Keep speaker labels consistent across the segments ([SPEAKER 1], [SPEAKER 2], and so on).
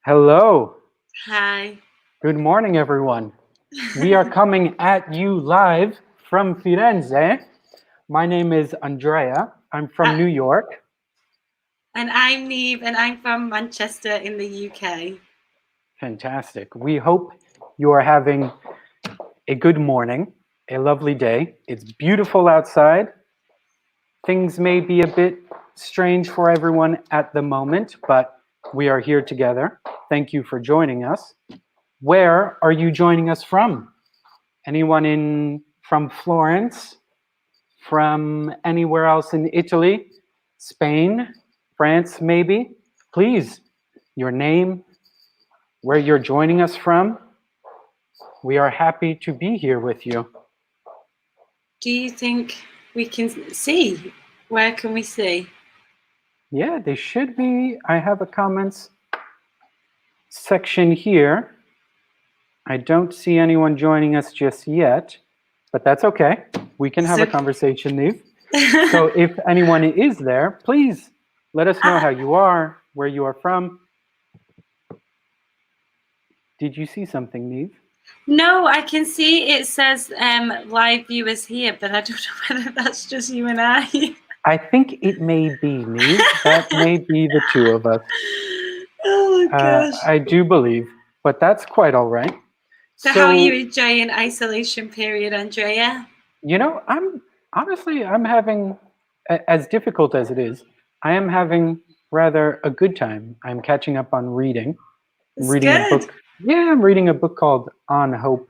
[SPEAKER 1] Hello.
[SPEAKER 2] Hi.
[SPEAKER 1] Good morning, everyone. We are coming at you live from Firenze. My name is Andrea. I'm from
[SPEAKER 2] Uh,
[SPEAKER 1] New York.
[SPEAKER 2] and I'm Neve, and I'm from Manchester in the UK.
[SPEAKER 1] Fantastic. We hope you are having a good morning, a lovely day. It's beautiful outside. Things may be a bit strange for everyone at the moment, but we are here together. Thank you for joining us. Where are you joining us from? Anyone in from Florence? From anywhere else in Italy, Spain, France, maybe? Please, your name, where you're joining us from. We are happy to be here with you.
[SPEAKER 2] Do you think we can see? Where can we see?
[SPEAKER 1] Yeah, they should be. I have a comments section here. I don't see anyone joining us just yet, but that's okay. We can have a
[SPEAKER 2] So,
[SPEAKER 1] conversation, Neve. So if anyone is there, please let us know
[SPEAKER 2] Ah,
[SPEAKER 1] how you are, where you are from. Did you see something, Neve?
[SPEAKER 2] no, I can see it says live viewers here, but I don't know whether that's just you and I.
[SPEAKER 1] I think it may be Neve. That may be the two of us.
[SPEAKER 2] Oh gosh.
[SPEAKER 1] I do believe, but that's quite all right.
[SPEAKER 2] So, how are you
[SPEAKER 1] So,
[SPEAKER 2] enjoying isolation period, Andrea?
[SPEAKER 1] I'm honestly, I'm having, as difficult as it is, I am having rather a good time. I'm catching up on reading. I'm
[SPEAKER 2] It's
[SPEAKER 1] reading a
[SPEAKER 2] good.
[SPEAKER 1] book. Yeah, I'm reading a book called On Hope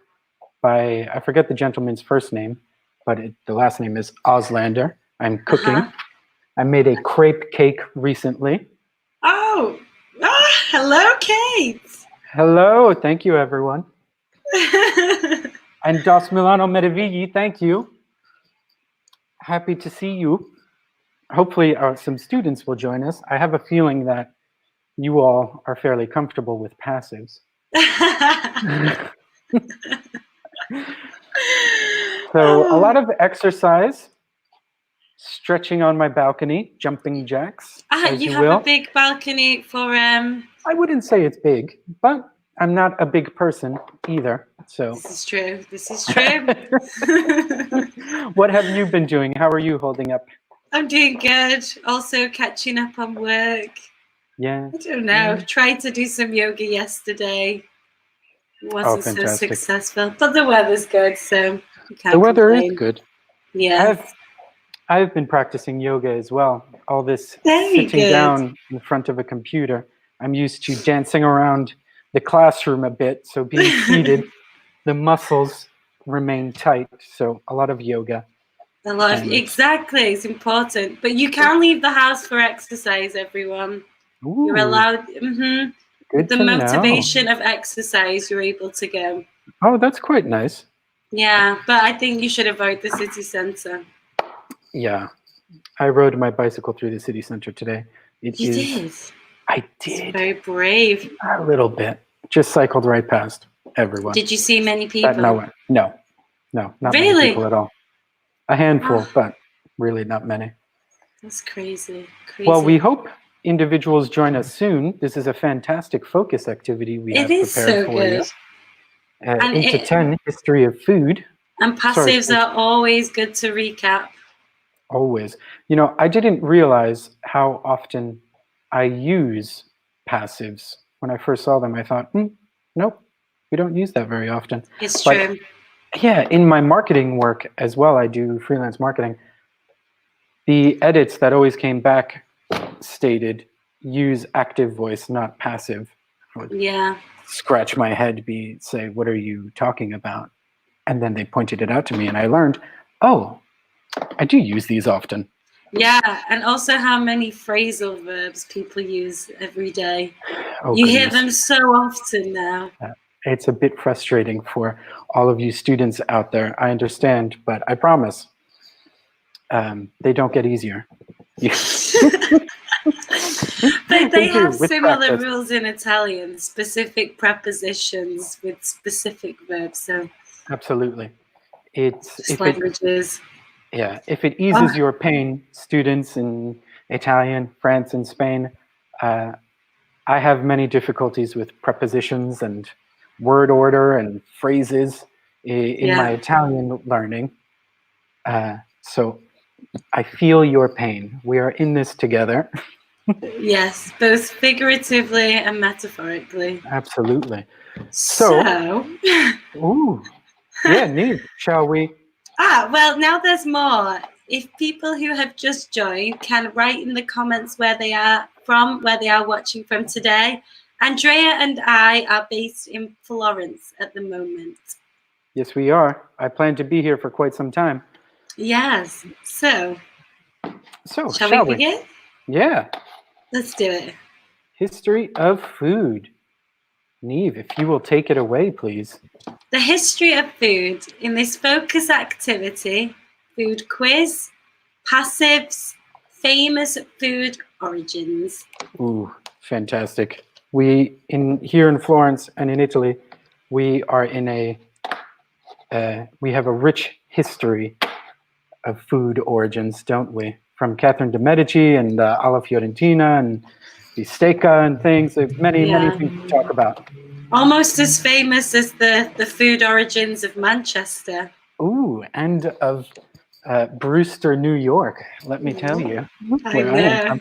[SPEAKER 1] by, I forget the gentleman's first name, but the last name is Auslander. I'm
[SPEAKER 2] Uh huh.
[SPEAKER 1] cooking. I made a crepe cake recently.
[SPEAKER 2] Oh, hello, Kate.
[SPEAKER 1] Hello, thank you, everyone. And Dos Milano Medivigli, thank you. Happy to see you. Hopefully, some students will join us. I have a feeling that you all are fairly comfortable with passives. So, a lot
[SPEAKER 2] Oh.
[SPEAKER 1] of exercise, stretching on my balcony, jumping jacks, as
[SPEAKER 2] You
[SPEAKER 1] you
[SPEAKER 2] have a
[SPEAKER 1] will.
[SPEAKER 2] big balcony for
[SPEAKER 1] I wouldn't say it's big, but I'm not a big person either. So,
[SPEAKER 2] This is true. This is true.
[SPEAKER 1] what have you been doing? How are you holding up?
[SPEAKER 2] I'm doing good. Also catching up on work.
[SPEAKER 1] Yeah.
[SPEAKER 2] I don't know.
[SPEAKER 1] Yeah.
[SPEAKER 2] Tried to do some yoga yesterday.
[SPEAKER 1] Oh,
[SPEAKER 2] Wasn't so
[SPEAKER 1] fantastic.
[SPEAKER 2] successful. But the weather's good, so you
[SPEAKER 1] The
[SPEAKER 2] can't
[SPEAKER 1] weather is
[SPEAKER 2] complain.
[SPEAKER 1] good.
[SPEAKER 2] Yeah.
[SPEAKER 1] I've I've been practicing yoga as well. All this
[SPEAKER 2] Very
[SPEAKER 1] sitting
[SPEAKER 2] good.
[SPEAKER 1] down in front of a computer. I'm used to dancing around the classroom a bit, so being seated, the muscles remain tight. So a lot of yoga.
[SPEAKER 2] A lot of
[SPEAKER 1] And
[SPEAKER 2] exactly, it's important. But you can leave the house for exercise, everyone. You're
[SPEAKER 1] ooh,
[SPEAKER 2] allowed. With
[SPEAKER 1] good
[SPEAKER 2] the
[SPEAKER 1] to know.
[SPEAKER 2] motivation of exercise, you're able to go.
[SPEAKER 1] Oh, that's quite nice.
[SPEAKER 2] Yeah, but I think you should avoid the city centre.
[SPEAKER 1] Yeah, I rode my bicycle through the city center today. It
[SPEAKER 2] You
[SPEAKER 1] is,
[SPEAKER 2] did.
[SPEAKER 1] I
[SPEAKER 2] It's
[SPEAKER 1] did
[SPEAKER 2] very brave.
[SPEAKER 1] a little bit. Just cycled right past everyone.
[SPEAKER 2] Did you see many
[SPEAKER 1] But
[SPEAKER 2] people?
[SPEAKER 1] no, not many
[SPEAKER 2] Really?
[SPEAKER 1] people at all. A handful,
[SPEAKER 2] Oh,
[SPEAKER 1] but really not many.
[SPEAKER 2] that's crazy.
[SPEAKER 1] Well, we
[SPEAKER 2] Crazy.
[SPEAKER 1] hope individuals join us soon. This is a fantastic focus activity we
[SPEAKER 2] It
[SPEAKER 1] have
[SPEAKER 2] is
[SPEAKER 1] prepared
[SPEAKER 2] so
[SPEAKER 1] for you.
[SPEAKER 2] good. And
[SPEAKER 1] 8 to
[SPEAKER 2] it
[SPEAKER 1] 10 history of food.
[SPEAKER 2] and
[SPEAKER 1] Sorry,
[SPEAKER 2] passives are always good to recap.
[SPEAKER 1] always. I didn't realize how often I use passives. When I first saw them, I thought, nope, we don't use that very often.
[SPEAKER 2] It's
[SPEAKER 1] But
[SPEAKER 2] true.
[SPEAKER 1] yeah, in my marketing work as well, I do freelance marketing. The edits that always came back stated use active voice, not passive. I would
[SPEAKER 2] Yeah.
[SPEAKER 1] scratch my head, say, what are you talking about? And then they pointed it out to me, and I learned, oh, I do use these often.
[SPEAKER 2] Yeah, and also how many phrasal verbs people use every day.
[SPEAKER 1] Oh,
[SPEAKER 2] You hear
[SPEAKER 1] goodness.
[SPEAKER 2] them so often now.
[SPEAKER 1] It's a bit frustrating for all of you students out there. I understand, but I promise they don't get easier.
[SPEAKER 2] But
[SPEAKER 1] They
[SPEAKER 2] they
[SPEAKER 1] do
[SPEAKER 2] have
[SPEAKER 1] with
[SPEAKER 2] similar
[SPEAKER 1] practice.
[SPEAKER 2] rules in Italian, specific prepositions with specific verbs. So
[SPEAKER 1] Absolutely. It's
[SPEAKER 2] just languages.
[SPEAKER 1] if it eases
[SPEAKER 2] Oh,
[SPEAKER 1] your pain, students in Italian, France, and Spain, uh, I have many difficulties with prepositions and word order and phrases in my
[SPEAKER 2] Yeah.
[SPEAKER 1] Italian learning. So I feel your pain. We are in this together.
[SPEAKER 2] Yes, both figuratively and metaphorically.
[SPEAKER 1] Absolutely. So,
[SPEAKER 2] So,
[SPEAKER 1] ooh, yeah, Neve, shall we?
[SPEAKER 2] well, now there's more. If people who have just joined can write in the comments where they are from, where they are watching from today. Andrea and I are based in Florence at the moment.
[SPEAKER 1] Yes, we are. I plan to be here for quite some time.
[SPEAKER 2] Yes. So,
[SPEAKER 1] So,
[SPEAKER 2] shall we
[SPEAKER 1] shall we?
[SPEAKER 2] begin?
[SPEAKER 1] Yeah.
[SPEAKER 2] Let's do it.
[SPEAKER 1] History of food. Neve, if you will take it away, please.
[SPEAKER 2] The history of food in this focus activity, food quiz, passives, famous food origins.
[SPEAKER 1] Ooh, fantastic. We here in Florence and in Italy, we are in we have a rich history of food origins, don't we? From Catherine de' Medici and alla Fiorentina and bistecca and things. Many
[SPEAKER 2] Yeah.
[SPEAKER 1] things to talk about.
[SPEAKER 2] Almost as famous as the food origins of Manchester.
[SPEAKER 1] Ooh, and of Brewster, New York. Let me tell you,
[SPEAKER 2] I
[SPEAKER 1] where I am
[SPEAKER 2] know.
[SPEAKER 1] from.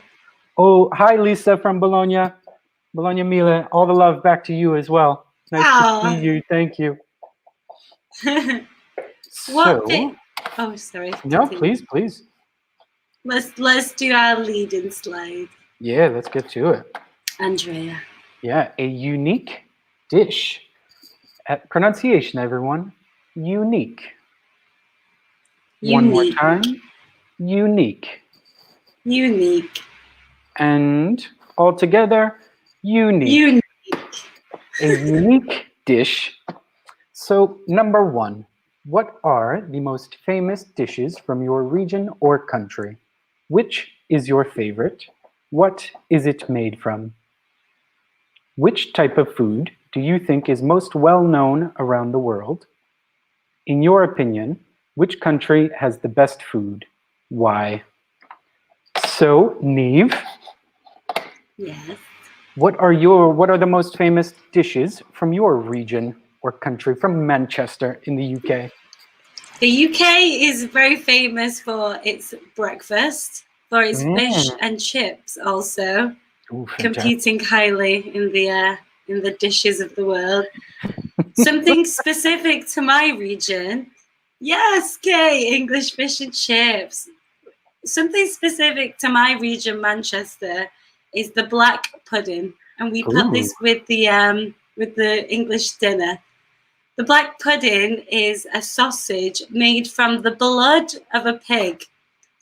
[SPEAKER 1] Oh, hi, Lisa from Bologna. Bologna Mille. All the love back to you as well. Nice to see
[SPEAKER 2] Oh.
[SPEAKER 1] you. Thank you.
[SPEAKER 2] What
[SPEAKER 1] So,
[SPEAKER 2] Oh, sorry.
[SPEAKER 1] no,
[SPEAKER 2] Continue.
[SPEAKER 1] please.
[SPEAKER 2] Let's do our lead-in slide.
[SPEAKER 1] Yeah, let's get to it.
[SPEAKER 2] Andrea.
[SPEAKER 1] Yeah, a unique dish. Pronunciation, everyone. Unique. One more
[SPEAKER 2] Unique.
[SPEAKER 1] time. Unique.
[SPEAKER 2] Unique.
[SPEAKER 1] And all together, unique.
[SPEAKER 2] Unique.
[SPEAKER 1] A unique dish. So, number one, what are the most famous dishes from your region or country? Which is your favorite? What is it made from? Which type of food do you think is most well known around the world? In your opinion, which country has the best food? Why? So, Neve,
[SPEAKER 2] Yes.
[SPEAKER 1] what are the most famous dishes from your region or country, from Manchester in the UK?
[SPEAKER 2] The UK is very famous for its breakfast, for its fish and chips, also
[SPEAKER 1] Ooh, fantastic.
[SPEAKER 2] competing highly in the dishes of the world. Something specific to my region. Yes, Kay, English fish and chips. Something specific to my region, Manchester, is the black pudding, and we put
[SPEAKER 1] Ooh.
[SPEAKER 2] this with the English dinner. The black pudding is a sausage made from the blood of a pig.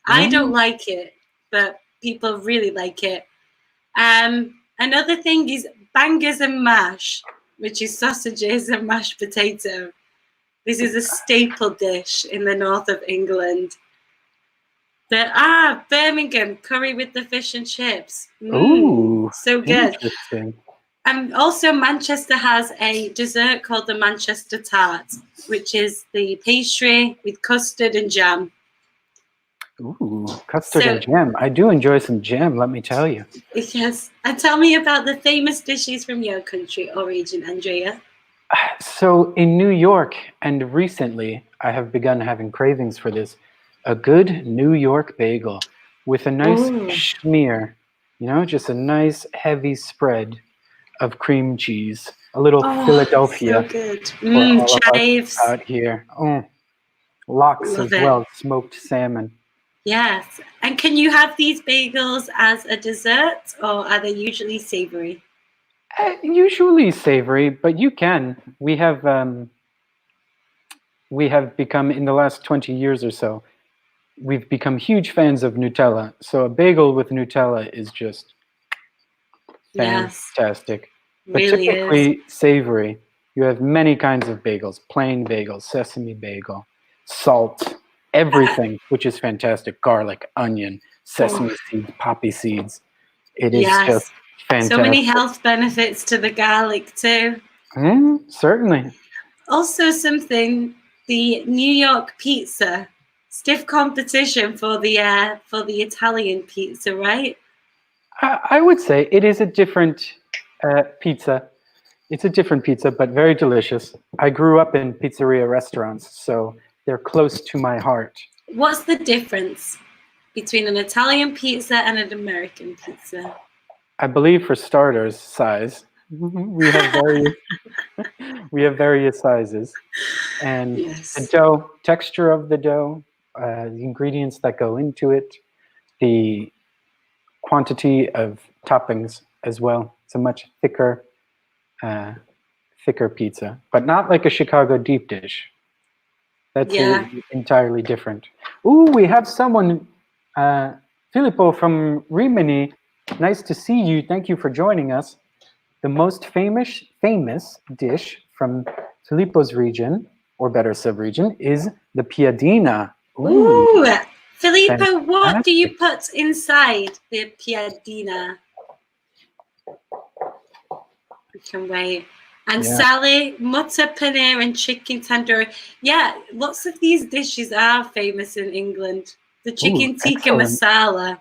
[SPEAKER 2] I don't
[SPEAKER 1] Mm.
[SPEAKER 2] like it, but people really like it. Another thing is bangers and mash, which is sausages and mashed potato. This is a staple dish in the north of England. Birmingham curry with the fish and chips.
[SPEAKER 1] Ooh,
[SPEAKER 2] So good.
[SPEAKER 1] interesting.
[SPEAKER 2] And also Manchester has a dessert called the Manchester tart, which is the pastry with custard and jam.
[SPEAKER 1] Ooh, custard
[SPEAKER 2] So
[SPEAKER 1] and jam. I do enjoy some jam, let me tell you.
[SPEAKER 2] yes, and tell me about the famous dishes from your country or region, Andrea.
[SPEAKER 1] So in New York, and recently I have begun having cravings for this, a good New York bagel with a nice
[SPEAKER 2] Oh,
[SPEAKER 1] schmear, just a nice heavy spread of cream cheese, a little
[SPEAKER 2] so
[SPEAKER 1] Philadelphia
[SPEAKER 2] good.
[SPEAKER 1] for all of us
[SPEAKER 2] Chives.
[SPEAKER 1] out here. Lox
[SPEAKER 2] Love
[SPEAKER 1] as
[SPEAKER 2] it.
[SPEAKER 1] well, smoked salmon.
[SPEAKER 2] Yes. And can you have these bagels as a dessert or are they usually savory?
[SPEAKER 1] Usually savory, but you can. We have become, in the last 20 years or so, we've become huge fans of Nutella. So a bagel with Nutella is just
[SPEAKER 2] Yes,
[SPEAKER 1] fantastic. But
[SPEAKER 2] really is.
[SPEAKER 1] typically savory. You have many kinds of bagels: plain bagel, sesame bagel, salt,
[SPEAKER 2] Uh,
[SPEAKER 1] everything, which is fantastic. Garlic, onion,
[SPEAKER 2] oh,
[SPEAKER 1] sesame seeds, poppy seeds. It is just
[SPEAKER 2] yes. So many
[SPEAKER 1] fantastic.
[SPEAKER 2] health benefits to the garlic too.
[SPEAKER 1] Certainly.
[SPEAKER 2] Also something, the New York pizza. Stiff competition for the Italian pizza, right?
[SPEAKER 1] I would say it is a different Pizza. It's a different pizza, but very delicious. I grew up in pizzeria restaurants, so they're close to my heart.
[SPEAKER 2] What's the difference between an Italian pizza and an American pizza?
[SPEAKER 1] I believe for starters, size. We have various we have various sizes, and the
[SPEAKER 2] Yes.
[SPEAKER 1] dough, texture of the dough, the ingredients that go into it, the quantity of toppings as well. It's a much uh, thicker pizza, but not like a Chicago deep dish. That's
[SPEAKER 2] Yeah.
[SPEAKER 1] entirely different. Ooh, we have someone, Filippo from Rimini. Nice to see you. Thank you for joining us. The most famous dish from Filippo's region, or better sub-region, is the piadina. Ooh,
[SPEAKER 2] Ooh, Filippo, what do you
[SPEAKER 1] fantastic.
[SPEAKER 2] put inside the piadina? I can wait. And
[SPEAKER 1] Yeah,
[SPEAKER 2] Sally, mutter paneer and chicken tandoori. Yeah, lots of these dishes are famous in England. The
[SPEAKER 1] ooh,
[SPEAKER 2] chicken tikka
[SPEAKER 1] excellent.
[SPEAKER 2] masala.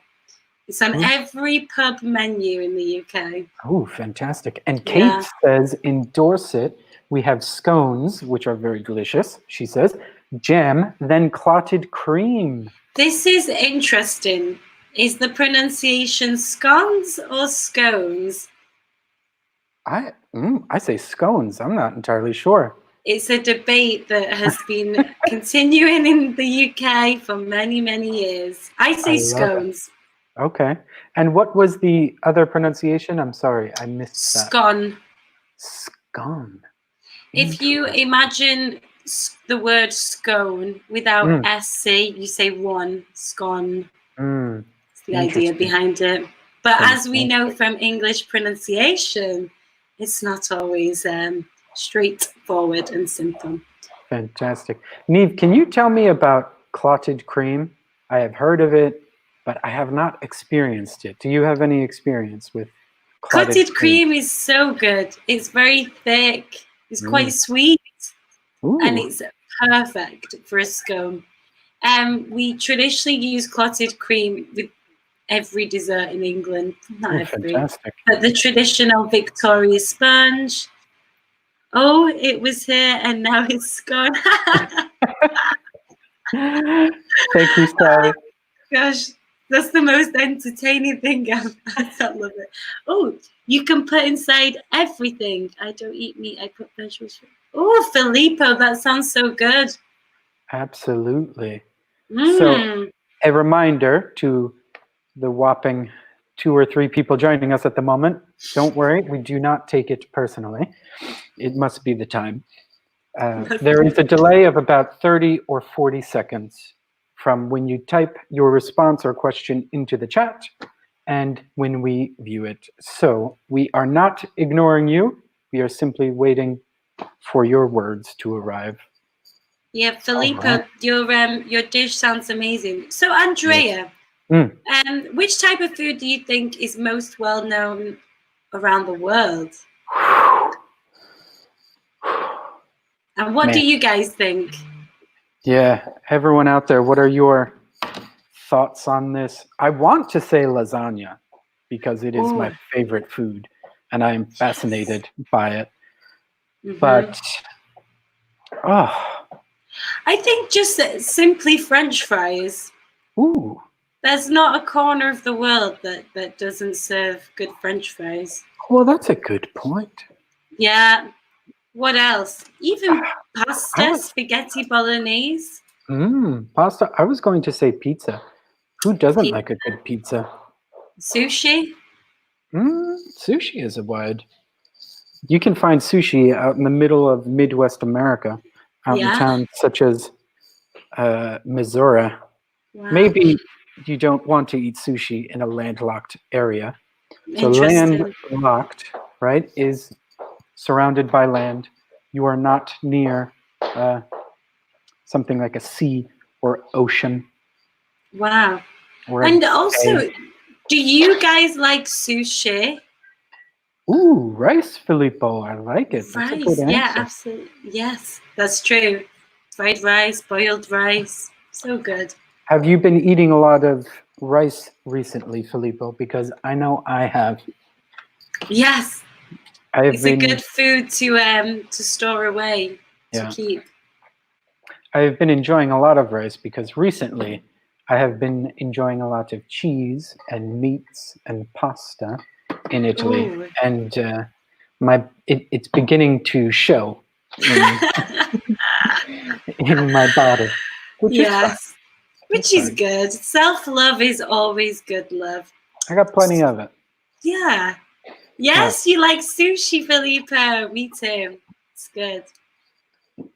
[SPEAKER 2] It's on
[SPEAKER 1] Ooh,
[SPEAKER 2] every pub menu in the UK.
[SPEAKER 1] ooh, fantastic. And Kate
[SPEAKER 2] Yeah.
[SPEAKER 1] says in Dorset, we have scones, which are very delicious, she says, jam, then clotted cream.
[SPEAKER 2] This is interesting. Is the pronunciation scones or scones?
[SPEAKER 1] I say scones. I'm not entirely sure.
[SPEAKER 2] It's a debate that has been continuing in the UK for many, many years. I
[SPEAKER 1] I
[SPEAKER 2] say
[SPEAKER 1] love it.
[SPEAKER 2] scones.
[SPEAKER 1] Okay. And what was the other pronunciation? I'm sorry, I missed that.
[SPEAKER 2] Scone.
[SPEAKER 1] Scone.
[SPEAKER 2] If you
[SPEAKER 1] Interesting.
[SPEAKER 2] imagine the word scone without
[SPEAKER 1] Mm,
[SPEAKER 2] SC, you say one, scone.
[SPEAKER 1] mm,
[SPEAKER 2] It's the idea
[SPEAKER 1] interesting.
[SPEAKER 2] behind it. But as we know
[SPEAKER 1] Fantastic.
[SPEAKER 2] from English pronunciation, it's not always straightforward and simple.
[SPEAKER 1] Fantastic. Neve, can you tell me about clotted cream? I have heard of it, but I have not experienced it. Do you have any experience with clotted
[SPEAKER 2] Clotted
[SPEAKER 1] cream?
[SPEAKER 2] cream is so good. It's very thick. It's
[SPEAKER 1] Mm.
[SPEAKER 2] quite sweet, and
[SPEAKER 1] Ooh,
[SPEAKER 2] it's perfect for a scone. We traditionally use clotted cream with every dessert in England. Not
[SPEAKER 1] ooh,
[SPEAKER 2] every,
[SPEAKER 1] fantastic.
[SPEAKER 2] but the traditional Victoria sponge. Oh, it was here and now it's gone.
[SPEAKER 1] Thank you, Sally.
[SPEAKER 2] Gosh, that's the most entertaining thing I've I love it. Oh, you can put inside everything. I don't eat meat, I put vegetables. Oh, Filippo, that sounds so good.
[SPEAKER 1] Absolutely. So,
[SPEAKER 2] Mmm.
[SPEAKER 1] a reminder to the whopping 2 or 3 people joining us at the moment, don't worry, we do not take it personally. It must be the time. There is a delay of about 30 or 40 seconds from when you type your response or question into the chat and when we view it. So we are not ignoring you. We are simply waiting for your words to arrive.
[SPEAKER 2] Yeah,
[SPEAKER 1] All right.
[SPEAKER 2] Filippo, your dish sounds amazing. So,
[SPEAKER 1] Yes.
[SPEAKER 2] Andrea,
[SPEAKER 1] Mm.
[SPEAKER 2] which type of food do you think is most well known around the world? And what do
[SPEAKER 1] Man.
[SPEAKER 2] you guys think?
[SPEAKER 1] Yeah. Everyone out there, what are your thoughts on this? I want to say lasagna because it is
[SPEAKER 2] Oh,
[SPEAKER 1] my favorite food and I am
[SPEAKER 2] yes.
[SPEAKER 1] fascinated by it.
[SPEAKER 2] Hmm.
[SPEAKER 1] But oh,
[SPEAKER 2] I think just simply French fries.
[SPEAKER 1] ooh,
[SPEAKER 2] There's not a corner of the world that doesn't serve good French fries.
[SPEAKER 1] well, that's a good point.
[SPEAKER 2] Yeah. What else? Even
[SPEAKER 1] I
[SPEAKER 2] pasta,
[SPEAKER 1] was
[SPEAKER 2] spaghetti bolognese.
[SPEAKER 1] pasta. I was going to say pizza. Who doesn't
[SPEAKER 2] Pizza.
[SPEAKER 1] like a good pizza?
[SPEAKER 2] Sushi.
[SPEAKER 1] Sushi is a wide. You can find sushi out in the middle of Midwest America, out in
[SPEAKER 2] Yeah.
[SPEAKER 1] towns such as Missouri.
[SPEAKER 2] Wow.
[SPEAKER 1] Maybe you don't want to eat sushi in a landlocked area. So
[SPEAKER 2] Interesting.
[SPEAKER 1] landlocked, right, is surrounded by land. You are not near something like a sea or ocean
[SPEAKER 2] Wow.
[SPEAKER 1] or a
[SPEAKER 2] And
[SPEAKER 1] bay.
[SPEAKER 2] also, do you guys like sushi?
[SPEAKER 1] Ooh, rice Filippo. I like it. That's a good
[SPEAKER 2] Rice. Yeah,
[SPEAKER 1] answer.
[SPEAKER 2] absolutely. Yes, that's true. Fried rice, boiled rice. So good.
[SPEAKER 1] Have you been eating a lot of rice recently, Filippo? Because I know I have.
[SPEAKER 2] Yes.
[SPEAKER 1] I have
[SPEAKER 2] It's a
[SPEAKER 1] been
[SPEAKER 2] good food to store away, to
[SPEAKER 1] yeah.
[SPEAKER 2] keep.
[SPEAKER 1] I have been enjoying a lot of rice because recently I have been enjoying a lot of cheese and meats and pasta in Italy,
[SPEAKER 2] Ooh.
[SPEAKER 1] and it's beginning to show in in my body, which is fine.
[SPEAKER 2] Yes,
[SPEAKER 1] It's
[SPEAKER 2] which is
[SPEAKER 1] fine.
[SPEAKER 2] good. Self-love is always good love.
[SPEAKER 1] I got plenty of it.
[SPEAKER 2] Yeah.
[SPEAKER 1] Yeah.
[SPEAKER 2] Yes, you like sushi, Filippo. Me too. It's good.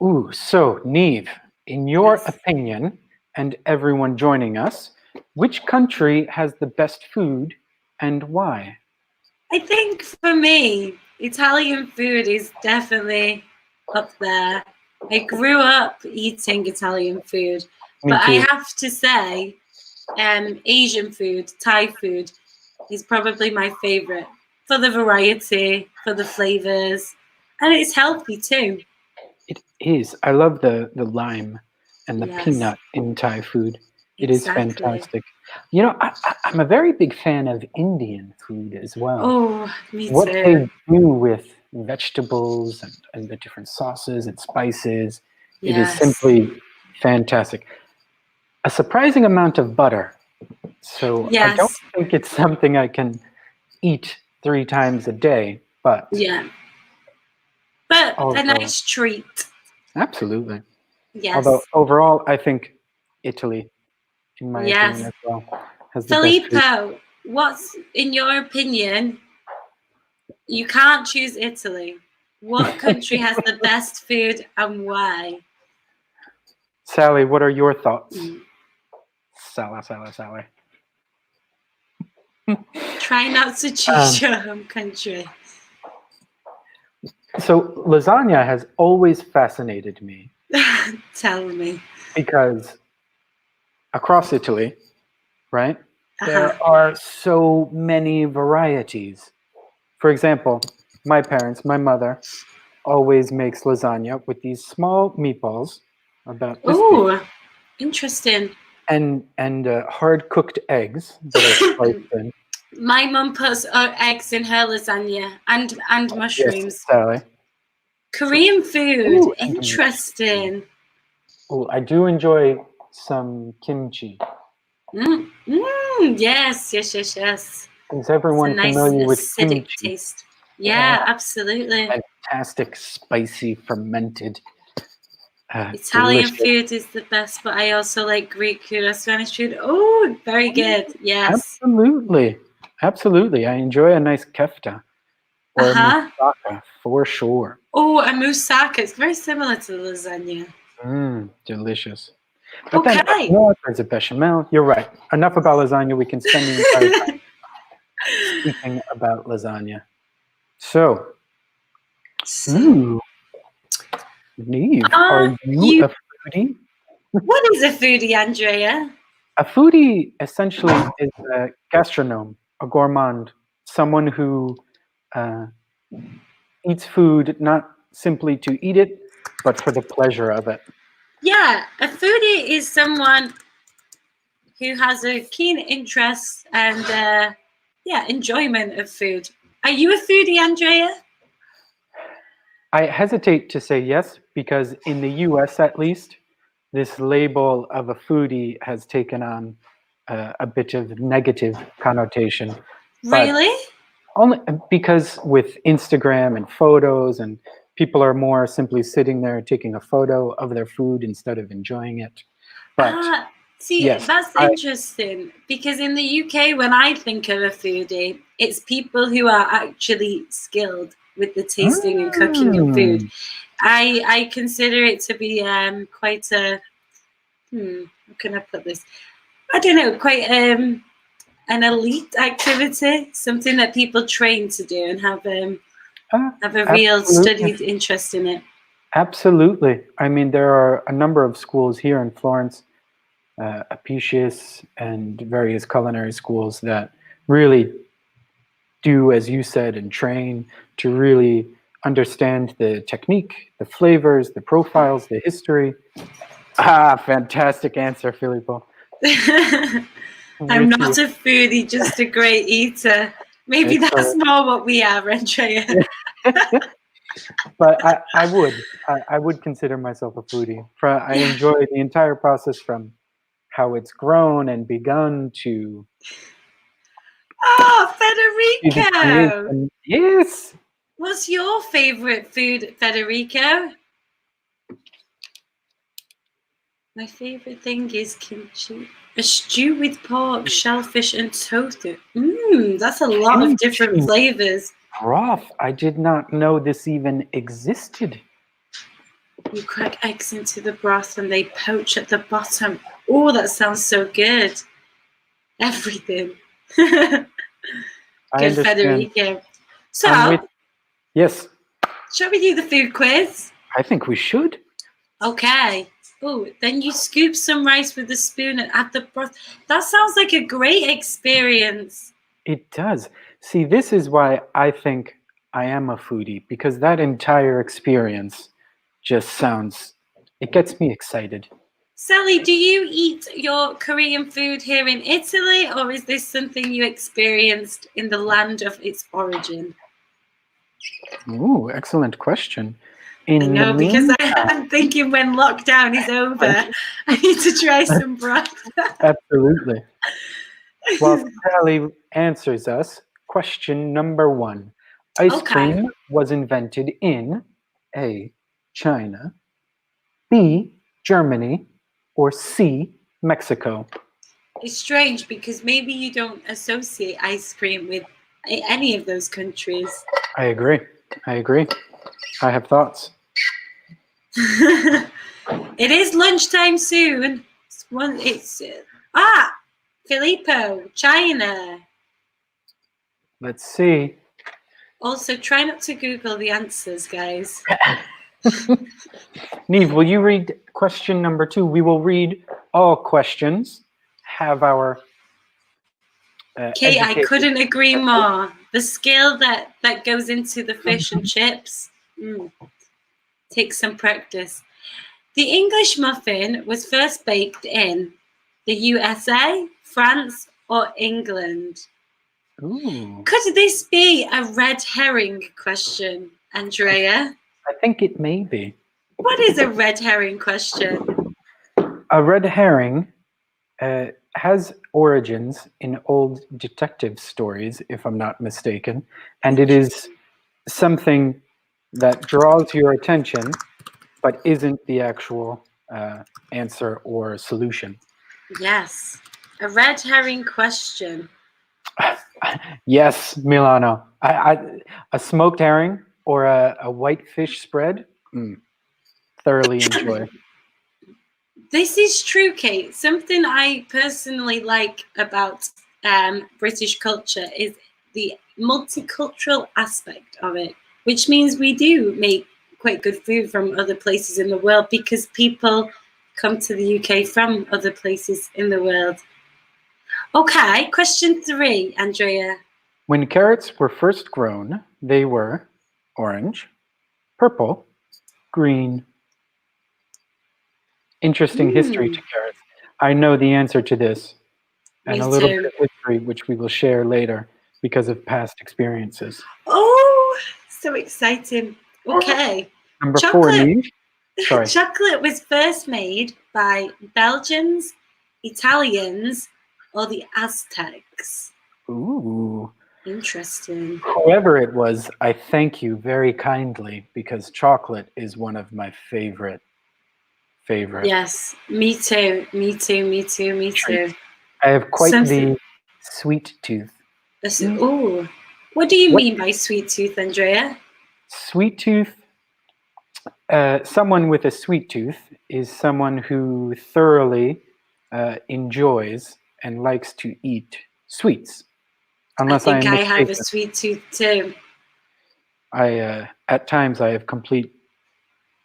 [SPEAKER 1] Ooh, so Neve, in your
[SPEAKER 2] Yes.
[SPEAKER 1] opinion, and everyone joining us, which country has the best food and why?
[SPEAKER 2] I think for me, Italian food is definitely up there. I grew up eating Italian food,
[SPEAKER 1] Me
[SPEAKER 2] but I
[SPEAKER 1] too.
[SPEAKER 2] have to say, Asian food, Thai food, is probably my favorite for the variety, for the flavors, and it's healthy too.
[SPEAKER 1] It is. I love the lime and the
[SPEAKER 2] Yes,
[SPEAKER 1] peanut in Thai food. It is
[SPEAKER 2] exactly.
[SPEAKER 1] fantastic. You know, I'm a very big fan of Indian food as well.
[SPEAKER 2] Oh, me
[SPEAKER 1] What they
[SPEAKER 2] too.
[SPEAKER 1] do with vegetables and the different sauces and spices, it is
[SPEAKER 2] Yes.
[SPEAKER 1] simply fantastic. A surprising amount of butter. So I don't
[SPEAKER 2] Yes.
[SPEAKER 1] think it's something I can eat 3 times a day, but
[SPEAKER 2] Yeah. But a
[SPEAKER 1] although
[SPEAKER 2] nice treat.
[SPEAKER 1] absolutely. Although
[SPEAKER 2] Yes.
[SPEAKER 1] overall, I think Italy, in my opinion
[SPEAKER 2] Yes.
[SPEAKER 1] as well, has the best food.
[SPEAKER 2] Filippo, what's in your opinion? You can't choose Italy. What country has the best food and why?
[SPEAKER 1] Sally, what are your thoughts?
[SPEAKER 2] Mm.
[SPEAKER 1] Sally.
[SPEAKER 2] Try not to choose
[SPEAKER 1] Um,
[SPEAKER 2] your home country.
[SPEAKER 1] so lasagna has always fascinated me
[SPEAKER 2] Tell me.
[SPEAKER 1] because across Italy, right,
[SPEAKER 2] Uh-huh.
[SPEAKER 1] there are so many varieties. For example, my mother, always makes lasagna with these small meatballs, about this big,
[SPEAKER 2] Oh, interesting.
[SPEAKER 1] and hard cooked eggs that are spiced in.
[SPEAKER 2] My mum puts eggs in her lasagna and
[SPEAKER 1] Yes,
[SPEAKER 2] mushrooms.
[SPEAKER 1] Sally.
[SPEAKER 2] Korean food.
[SPEAKER 1] Ooh, and mushroom.
[SPEAKER 2] Interesting.
[SPEAKER 1] Ooh, I do enjoy some kimchi.
[SPEAKER 2] Yes.
[SPEAKER 1] Is
[SPEAKER 2] It's a
[SPEAKER 1] everyone
[SPEAKER 2] nice
[SPEAKER 1] familiar with
[SPEAKER 2] acidic
[SPEAKER 1] kimchi?
[SPEAKER 2] taste. Yeah,
[SPEAKER 1] Oh,
[SPEAKER 2] absolutely.
[SPEAKER 1] fantastic, spicy, fermented,
[SPEAKER 2] Italian
[SPEAKER 1] delicious.
[SPEAKER 2] food is the best, but I also like Greek food or Spanish food. Oh, very good. Yes.
[SPEAKER 1] Absolutely, absolutely. I enjoy a nice kefta or a
[SPEAKER 2] Uh-huh.
[SPEAKER 1] moussaka for sure.
[SPEAKER 2] Oh, a moussaka. It's very similar to the lasagna.
[SPEAKER 1] Delicious. But then,
[SPEAKER 2] Okay.
[SPEAKER 1] there's a bechamel. You're right. Enough about lasagna. We can spend the entire time speaking about lasagna. So,
[SPEAKER 2] So,
[SPEAKER 1] ooh, Neve, are
[SPEAKER 2] are
[SPEAKER 1] you
[SPEAKER 2] you?
[SPEAKER 1] a foodie?
[SPEAKER 2] What is a foodie, Andrea?
[SPEAKER 1] A foodie essentially is a gastronome, a gourmand, someone who uh, eats food not simply to eat it, but for the pleasure of it.
[SPEAKER 2] Yeah, a foodie is someone who has a keen interest and enjoyment of food. Are you a foodie, Andrea?
[SPEAKER 1] I hesitate to say yes because in the US at least, this label of a foodie has taken on a bit of negative connotation. But
[SPEAKER 2] Really?
[SPEAKER 1] only because with Instagram and photos, and people are more simply sitting there taking a photo of their food instead of enjoying it. But
[SPEAKER 2] See,
[SPEAKER 1] yes,
[SPEAKER 2] that's
[SPEAKER 1] I
[SPEAKER 2] interesting because in the UK, when I think of a foodie, it's people who are actually skilled with the tasting and cooking of food.
[SPEAKER 1] mm,
[SPEAKER 2] I consider it to be quite a how can I put this? I don't know, quite an elite activity, something that people train to do and have a real
[SPEAKER 1] absolutely,
[SPEAKER 2] studied interest in it.
[SPEAKER 1] absolutely. I mean, there are a number of schools here in Florence, Apicius and various culinary schools that really do, as you said, and train to really understand the technique, the flavors, the profiles, the history. Ah, fantastic answer, Filippo.
[SPEAKER 2] I'm
[SPEAKER 1] With you.
[SPEAKER 2] not a foodie, just a great eater. Maybe that's
[SPEAKER 1] Excellent.
[SPEAKER 2] more what we are, Andrea.
[SPEAKER 1] But I would consider myself a foodie. I
[SPEAKER 2] Yeah.
[SPEAKER 1] enjoy the entire process from how it's grown and begun to
[SPEAKER 2] Oh,
[SPEAKER 1] the
[SPEAKER 2] Federico.
[SPEAKER 1] creation. Yes.
[SPEAKER 2] What's your favorite food, Federico? My favorite thing is kimchi. A stew with pork, shellfish, and tofu. That's a lot of different
[SPEAKER 1] Kimchi
[SPEAKER 2] flavors.
[SPEAKER 1] broth. I did not know this even existed.
[SPEAKER 2] You crack eggs into the broth and they poach at the bottom. Oh, that sounds so good. Everything. Good,
[SPEAKER 1] I understand.
[SPEAKER 2] Federico.
[SPEAKER 1] I'm with.
[SPEAKER 2] So,
[SPEAKER 1] Yes,
[SPEAKER 2] shall we do the food quiz?
[SPEAKER 1] I think we should.
[SPEAKER 2] Okay. Oh, then you scoop some rice with a spoon and add the broth. That sounds like a great experience.
[SPEAKER 1] It does. See, this is why I think I am a foodie, because that entire experience just sounds, it gets me excited.
[SPEAKER 2] Sally, do you eat your Korean food here in Italy, or is this something you experienced in the land of its origin?
[SPEAKER 1] Ooh, excellent question.
[SPEAKER 2] I
[SPEAKER 1] In the
[SPEAKER 2] know, because
[SPEAKER 1] meantime,
[SPEAKER 2] I'm thinking when lockdown is over, I need to try some broth.
[SPEAKER 1] absolutely. While Sally answers us, question number 1. Ice
[SPEAKER 2] Okay.
[SPEAKER 1] cream was invented in A, China, B, Germany, or C, Mexico?
[SPEAKER 2] It's strange because maybe you don't associate ice cream with any of those countries.
[SPEAKER 1] I agree. I agree. I have thoughts.
[SPEAKER 2] It is lunchtime soon. It's Filippo, China.
[SPEAKER 1] Let's see.
[SPEAKER 2] Also, try not to Google the answers, guys.
[SPEAKER 1] Neve, will you read question number 2? We will read all questions. Have our
[SPEAKER 2] Kate, I
[SPEAKER 1] educated.
[SPEAKER 2] couldn't agree more. The skill that goes into the fish and chips takes some practice. The English muffin was first baked in the USA, France, or England.
[SPEAKER 1] Ooh,
[SPEAKER 2] Could this be a red herring question, Andrea?
[SPEAKER 1] I think it may be.
[SPEAKER 2] What is a red herring question?
[SPEAKER 1] A red herring has origins in old detective stories, if I'm not mistaken, and it is something that draws your attention but isn't the actual answer or solution.
[SPEAKER 2] Yes, a red herring question.
[SPEAKER 1] Yes, Milano. A smoked herring or a white fish spread, thoroughly enjoy.
[SPEAKER 2] This is true, Kate. Something I personally like about British culture is the multicultural aspect of it, which means we do make quite good food from other places in the world because people come to the UK from other places in the world. Okay, question 3, Andrea.
[SPEAKER 1] When carrots were first grown, they were orange, purple, green. Interesting history to carrots. I know the answer to this, and
[SPEAKER 2] Me
[SPEAKER 1] a little bit
[SPEAKER 2] too.
[SPEAKER 1] of history which we will share later because of past experiences.
[SPEAKER 2] Oh, so exciting. Okay.
[SPEAKER 1] Number 4,
[SPEAKER 2] Chocolate.
[SPEAKER 1] Neve. Sorry.
[SPEAKER 2] Chocolate was first made by Belgians, Italians, or the Aztecs.
[SPEAKER 1] Ooh.
[SPEAKER 2] Interesting.
[SPEAKER 1] Whoever it was, I thank you very kindly because chocolate is one of my favorite.
[SPEAKER 2] Yes, me too. Me too. Me too. Me too.
[SPEAKER 1] I have quite
[SPEAKER 2] Something.
[SPEAKER 1] the sweet tooth.
[SPEAKER 2] Oh, what do you
[SPEAKER 1] What
[SPEAKER 2] mean by sweet tooth, Andrea?
[SPEAKER 1] sweet tooth? Someone with a sweet tooth is someone who thoroughly enjoys and likes to eat sweets.
[SPEAKER 2] I
[SPEAKER 1] Unless I
[SPEAKER 2] think
[SPEAKER 1] am
[SPEAKER 2] I have a
[SPEAKER 1] mistaken,
[SPEAKER 2] sweet tooth too.
[SPEAKER 1] at times I have complete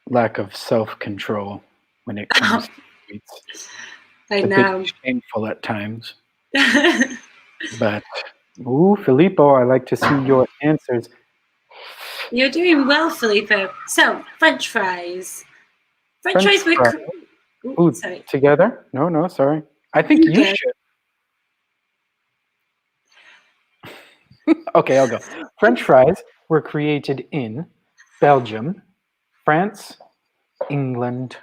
[SPEAKER 1] lack of self-control when it comes to sweets.
[SPEAKER 2] I
[SPEAKER 1] It's a
[SPEAKER 2] know.
[SPEAKER 1] bit shameful at times. But, ooh, Filippo, I like to see your answers.
[SPEAKER 2] You're doing well, Filippo. So, French fries. French
[SPEAKER 1] French
[SPEAKER 2] fries with.
[SPEAKER 1] fries. Ooh,
[SPEAKER 2] Sorry.
[SPEAKER 1] together? No, sorry. I think you
[SPEAKER 2] Okay.
[SPEAKER 1] should. Okay, I'll go. French fries were created in Belgium, France, England.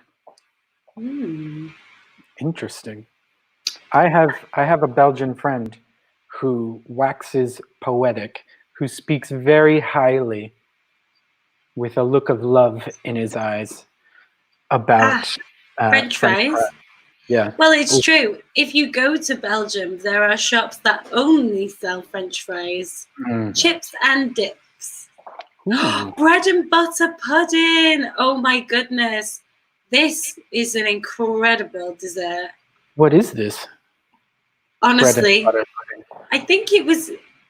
[SPEAKER 1] Interesting. I have a Belgian friend who waxes poetic, who speaks very highly with a look of love in his eyes
[SPEAKER 2] Ah,
[SPEAKER 1] about
[SPEAKER 2] French
[SPEAKER 1] French
[SPEAKER 2] fries.
[SPEAKER 1] fries. Yeah.
[SPEAKER 2] Well, it's true. If you go to Belgium, there are shops that only sell French fries,
[SPEAKER 1] Mm.
[SPEAKER 2] chips, and dips.
[SPEAKER 1] Ooh.
[SPEAKER 2] Bread and butter pudding. Oh my goodness. This is an incredible dessert.
[SPEAKER 1] What is this?
[SPEAKER 2] Honestly,
[SPEAKER 1] Bread and butter pudding.
[SPEAKER 2] I think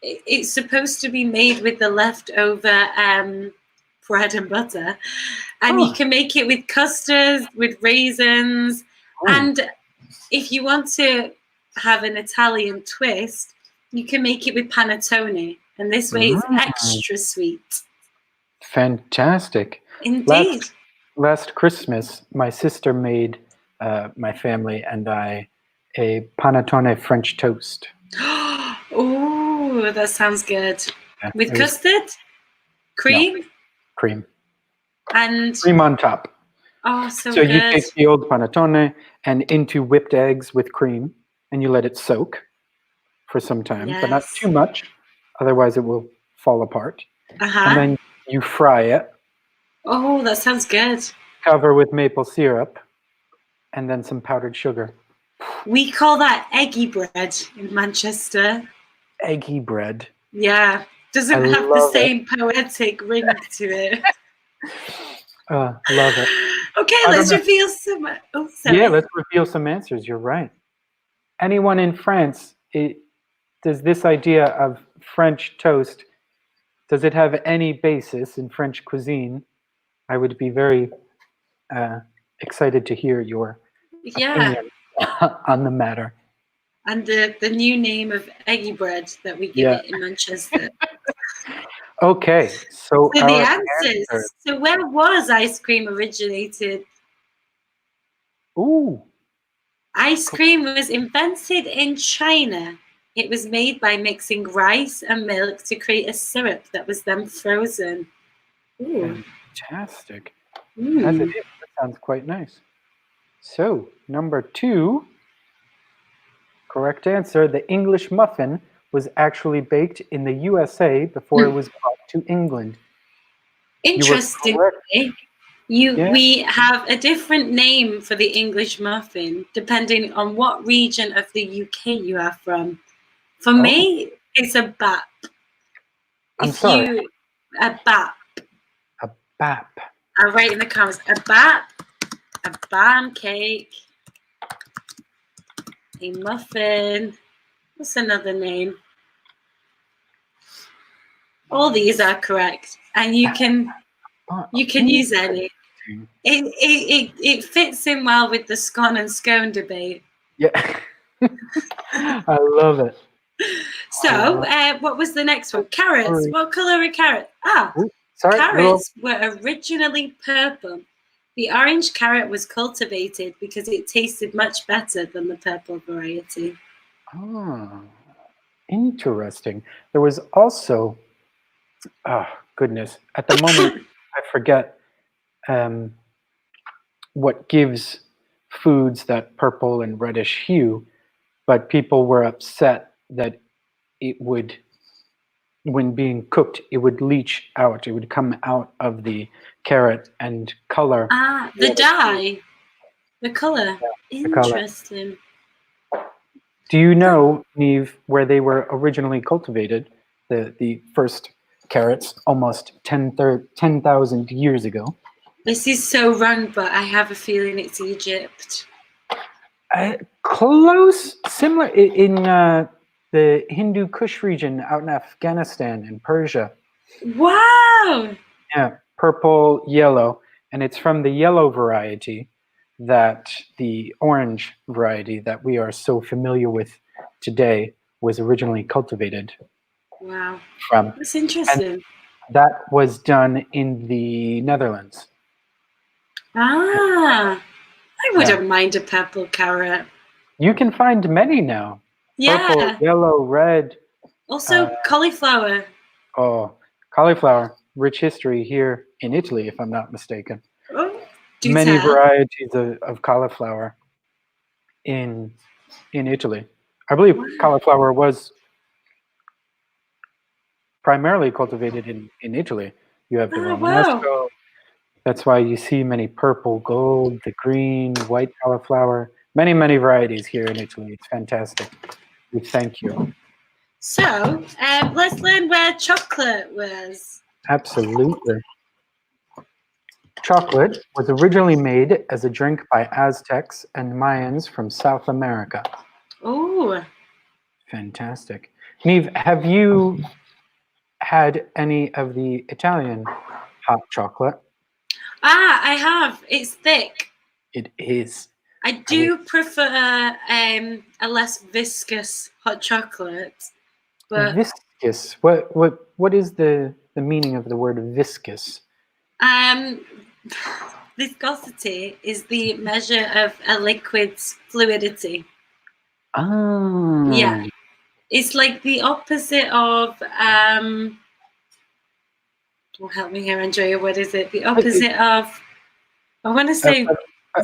[SPEAKER 2] it's supposed to be made with the leftover bread and butter. And you
[SPEAKER 1] Oh.
[SPEAKER 2] can make it with custards, with raisins. And if you want to have an Italian twist, you can make it with panettone. And this way it's extra sweet.
[SPEAKER 1] Fantastic.
[SPEAKER 2] Indeed.
[SPEAKER 1] Last Christmas, my sister made my family and I a panettone French toast.
[SPEAKER 2] Oh, that sounds good.
[SPEAKER 1] Yeah,
[SPEAKER 2] With
[SPEAKER 1] it was
[SPEAKER 2] custard, cream,
[SPEAKER 1] cream.
[SPEAKER 2] and
[SPEAKER 1] Cream on top.
[SPEAKER 2] oh, so
[SPEAKER 1] So you
[SPEAKER 2] good.
[SPEAKER 1] take the old panettone and into whipped eggs with cream, and you let it soak for some time, but not
[SPEAKER 2] Yes.
[SPEAKER 1] too much, otherwise it will fall apart. And
[SPEAKER 2] Uh-huh.
[SPEAKER 1] then you fry it,
[SPEAKER 2] Oh, that sounds good.
[SPEAKER 1] cover with maple syrup, and then some powdered sugar.
[SPEAKER 2] We call that eggy bread in Manchester.
[SPEAKER 1] Eggy bread.
[SPEAKER 2] Yeah. Doesn't
[SPEAKER 1] I
[SPEAKER 2] have the
[SPEAKER 1] love it.
[SPEAKER 2] same poetic ring to it.
[SPEAKER 1] Love it.
[SPEAKER 2] Okay,
[SPEAKER 1] I don't
[SPEAKER 2] let's
[SPEAKER 1] know.
[SPEAKER 2] reveal some. Oh, sorry.
[SPEAKER 1] Yeah, let's reveal some answers. You're right. Anyone in France, does this idea of French toast, does it have any basis in French cuisine? I would be very excited to hear your
[SPEAKER 2] Yeah.
[SPEAKER 1] opinion on the matter.
[SPEAKER 2] And the new name of eggy bread that we give
[SPEAKER 1] Yeah.
[SPEAKER 2] it in Manchester.
[SPEAKER 1] Okay, so
[SPEAKER 2] So the
[SPEAKER 1] our
[SPEAKER 2] answers.
[SPEAKER 1] answer.
[SPEAKER 2] So where was ice cream originated?
[SPEAKER 1] Ooh,
[SPEAKER 2] Ice cream was invented in China. It was made by mixing rice and milk to create a syrup that was then frozen. Ooh.
[SPEAKER 1] fantastic. As it is, that sounds quite nice. So, number 2, correct answer. The English muffin was actually baked in the USA before it was brought to England. You were correct.
[SPEAKER 2] Interestingly,
[SPEAKER 1] Yeah.
[SPEAKER 2] we have a different name for the English muffin depending on what region of the UK you are from. For me, it's a bap.
[SPEAKER 1] I'm sorry.
[SPEAKER 2] A bap.
[SPEAKER 1] A bap.
[SPEAKER 2] I'll write in the comments a bap, a bam cake, a muffin. What's another name? All these are correct, and you can use any. It fits in well with the scone and scone debate.
[SPEAKER 1] Yeah. I love it.
[SPEAKER 2] So, what was the next one? Carrots.
[SPEAKER 1] Sorry.
[SPEAKER 2] What color are carrots?
[SPEAKER 1] Sorry.
[SPEAKER 2] Carrots were originally purple. The orange carrot was cultivated because it tasted much better than the purple variety.
[SPEAKER 1] Interesting. There was also, goodness, at the moment I forget what gives foods that purple and reddish hue, but people were upset that it would, when being cooked, it would leach out. It would come out of the carrot and color.
[SPEAKER 2] The dye, the color.
[SPEAKER 1] Yeah, the color.
[SPEAKER 2] Interesting.
[SPEAKER 1] Do you know, Neve, where they were originally cultivated? The first carrots, almost 10,000 years ago.
[SPEAKER 2] This is so wrong, but I have a feeling it's Egypt.
[SPEAKER 1] Close, similar in the Hindu Kush region out in Afghanistan and Persia.
[SPEAKER 2] Wow!
[SPEAKER 1] Yeah, purple, yellow, and it's from the yellow variety that the orange variety that we are so familiar with today was originally cultivated.
[SPEAKER 2] Wow.
[SPEAKER 1] From.
[SPEAKER 2] That's interesting.
[SPEAKER 1] And that was done in the Netherlands.
[SPEAKER 2] I wouldn't mind a purple carrot.
[SPEAKER 1] You can find many now.
[SPEAKER 2] Yeah.
[SPEAKER 1] Purple, yellow, red.
[SPEAKER 2] Also cauliflower.
[SPEAKER 1] Oh, Cauliflower, rich history here in Italy, if I'm not mistaken.
[SPEAKER 2] Oh, do
[SPEAKER 1] Many
[SPEAKER 2] tell.
[SPEAKER 1] varieties of cauliflower in Italy. I believe
[SPEAKER 2] Wow.
[SPEAKER 1] cauliflower was primarily cultivated in Italy. You have the
[SPEAKER 2] Oh, wow.
[SPEAKER 1] Romanesco. That's why you see many purple, gold, the green, white cauliflower. Many, many varieties here in Italy. It's fantastic. We thank you.
[SPEAKER 2] So, let's learn where chocolate was.
[SPEAKER 1] Absolutely. Chocolate was originally made as a drink by Aztecs and Mayans from South America.
[SPEAKER 2] Oh,
[SPEAKER 1] Fantastic. Neve, have you had any of the Italian hot chocolate?
[SPEAKER 2] I have. It's thick.
[SPEAKER 1] It is.
[SPEAKER 2] I
[SPEAKER 1] I would
[SPEAKER 2] do prefer a less viscous hot chocolate, but
[SPEAKER 1] viscous. What is the meaning of the word viscous?
[SPEAKER 2] um, viscosity is the measure of a liquid's fluidity. Yeah,
[SPEAKER 1] Ah,
[SPEAKER 2] it's like the opposite of well, help me here, Andrea. What is it? The
[SPEAKER 1] it,
[SPEAKER 2] opposite of I want to
[SPEAKER 1] uh,
[SPEAKER 2] say
[SPEAKER 1] uh,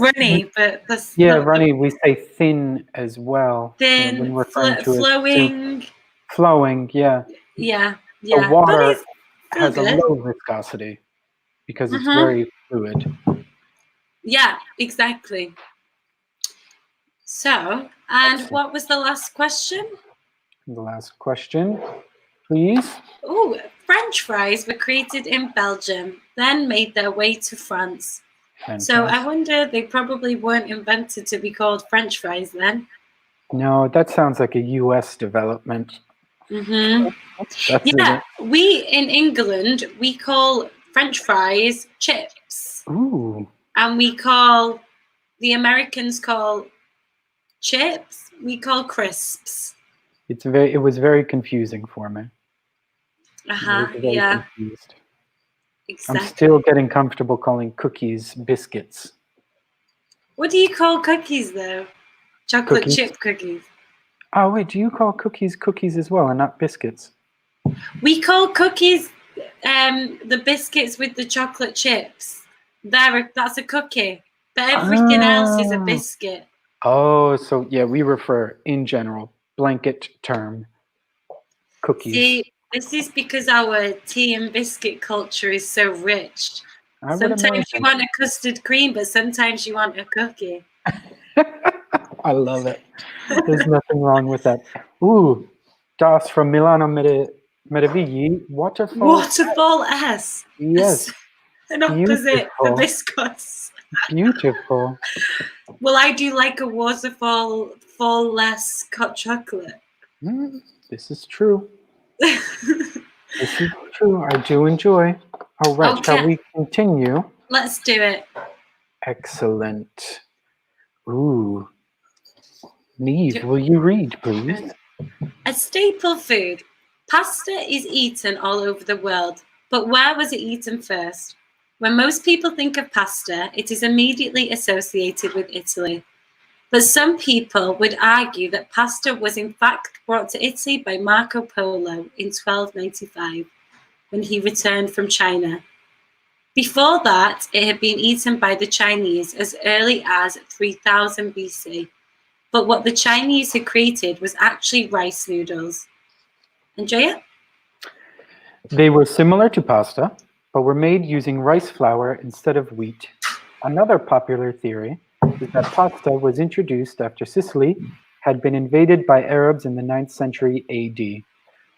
[SPEAKER 1] we,
[SPEAKER 2] runny, but that's
[SPEAKER 1] yeah,
[SPEAKER 2] not the
[SPEAKER 1] runny. We say thin as well when
[SPEAKER 2] thin,
[SPEAKER 1] referring to a soup.
[SPEAKER 2] flowing.
[SPEAKER 1] Flowing, yeah.
[SPEAKER 2] Yeah,
[SPEAKER 1] The
[SPEAKER 2] yeah, but
[SPEAKER 1] water
[SPEAKER 2] it's still
[SPEAKER 1] has a
[SPEAKER 2] good.
[SPEAKER 1] low viscosity because it's
[SPEAKER 2] Mm-hmm.
[SPEAKER 1] very fluid.
[SPEAKER 2] Yeah, exactly. So, and
[SPEAKER 1] Excellent.
[SPEAKER 2] what was the last question?
[SPEAKER 1] The last question, please.
[SPEAKER 2] Oh, French fries were created in Belgium, then made their way to France. So I
[SPEAKER 1] Fantastic.
[SPEAKER 2] wonder they probably weren't invented to be called French fries then.
[SPEAKER 1] No, that sounds like a U.S. development.
[SPEAKER 2] Mm-hmm.
[SPEAKER 1] That's
[SPEAKER 2] Yeah,
[SPEAKER 1] it.
[SPEAKER 2] we in England we call French fries chips,
[SPEAKER 1] Ooh,
[SPEAKER 2] and we call the Americans call chips. We call crisps.
[SPEAKER 1] it was very confusing for me.
[SPEAKER 2] Uh
[SPEAKER 1] I was
[SPEAKER 2] huh.
[SPEAKER 1] very
[SPEAKER 2] Yeah.
[SPEAKER 1] confused. I'm still
[SPEAKER 2] Exactly.
[SPEAKER 1] getting comfortable calling cookies biscuits.
[SPEAKER 2] What do you call cookies though? Chocolate
[SPEAKER 1] Cookies?
[SPEAKER 2] chip cookies.
[SPEAKER 1] Oh wait, do you call cookies cookies as well and not biscuits?
[SPEAKER 2] We call cookies the biscuits with the chocolate chips. That's a cookie. But everything else is a
[SPEAKER 1] Ah.
[SPEAKER 2] biscuit.
[SPEAKER 1] Oh, so yeah, we refer in general, blanket term, cookies.
[SPEAKER 2] See, this is because our tea and biscuit culture is so rich.
[SPEAKER 1] I would
[SPEAKER 2] Sometimes you
[SPEAKER 1] imagine.
[SPEAKER 2] want a custard cream, but sometimes you want a cookie.
[SPEAKER 1] I love it. There's nothing wrong with that. Ooh, Das from Milano Meravigli, waterfall.
[SPEAKER 2] Waterfall S.
[SPEAKER 1] Yes,
[SPEAKER 2] An opposite for
[SPEAKER 1] beautiful,
[SPEAKER 2] viscous.
[SPEAKER 1] beautiful.
[SPEAKER 2] Well, I do like a waterfall fall less hot chocolate.
[SPEAKER 1] Mm, this is true. This is true. I do enjoy. All right, shall
[SPEAKER 2] Okay,
[SPEAKER 1] we continue?
[SPEAKER 2] let's do it.
[SPEAKER 1] Excellent. Ooh, Neve, will you read, please?
[SPEAKER 2] A staple food. Pasta is eaten all over the world, but where was it eaten first? When most people think of pasta, it is immediately associated with Italy. But some people would argue that pasta was in fact brought to Italy by Marco Polo in 1295 when he returned from China. Before that, it had been eaten by the Chinese as early as 3000 BC. But what the Chinese had created was actually rice noodles. Andrea?
[SPEAKER 1] They were similar to pasta, but were made using rice flour instead of wheat. Another popular theory is that pasta was introduced after Sicily had been invaded by Arabs in the 9th century AD.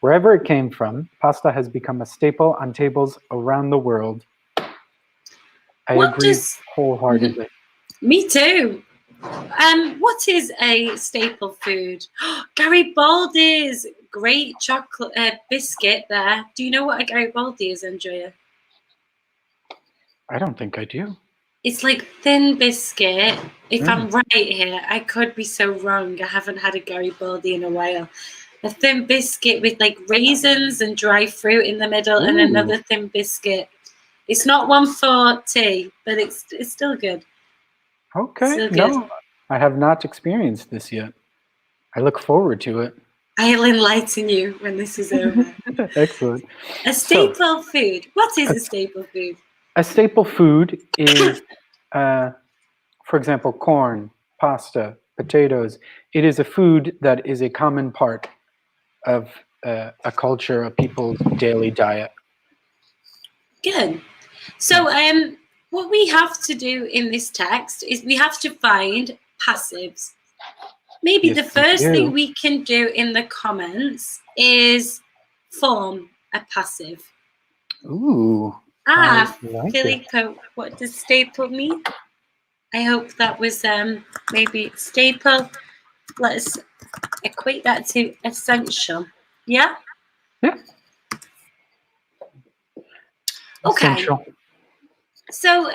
[SPEAKER 1] Wherever it came from, pasta has become a staple on tables around the world. I
[SPEAKER 2] What
[SPEAKER 1] agree
[SPEAKER 2] does Mhm.
[SPEAKER 1] wholeheartedly.
[SPEAKER 2] Me too. What is a staple food? Garibaldi's great chocolate biscuit there. Do you know what a Garibaldi is, Andrea?
[SPEAKER 1] I don't think I do.
[SPEAKER 2] It's like thin biscuit. If
[SPEAKER 1] Mm.
[SPEAKER 2] I'm right here, I could be so wrong. I haven't had a Garibaldi in a while. A thin biscuit with like raisins and dry fruit in the middle, and
[SPEAKER 1] Ooh,
[SPEAKER 2] another thin biscuit. It's not one for tea, but it's still good.
[SPEAKER 1] okay.
[SPEAKER 2] Still good.
[SPEAKER 1] No, I have not experienced this yet. I look forward to it.
[SPEAKER 2] I'll enlighten you when this is over.
[SPEAKER 1] Excellent.
[SPEAKER 2] A
[SPEAKER 1] So,
[SPEAKER 2] staple food. What is
[SPEAKER 1] a,
[SPEAKER 2] a staple food?
[SPEAKER 1] a staple food is, for example, corn, pasta, potatoes. It is a food that is a common part of a culture, a people's daily diet.
[SPEAKER 2] Good. So, what we have to do in this text is we have to find passives. Maybe
[SPEAKER 1] Yes,
[SPEAKER 2] the first
[SPEAKER 1] we
[SPEAKER 2] thing
[SPEAKER 1] do.
[SPEAKER 2] we can do in the comments is form a passive.
[SPEAKER 1] Ooh, I like it.
[SPEAKER 2] Filippo, what does staple mean? I hope that was maybe staple. Let's equate that to essential. Yeah?
[SPEAKER 1] Yeah,
[SPEAKER 2] Okay.
[SPEAKER 1] essential.
[SPEAKER 2] So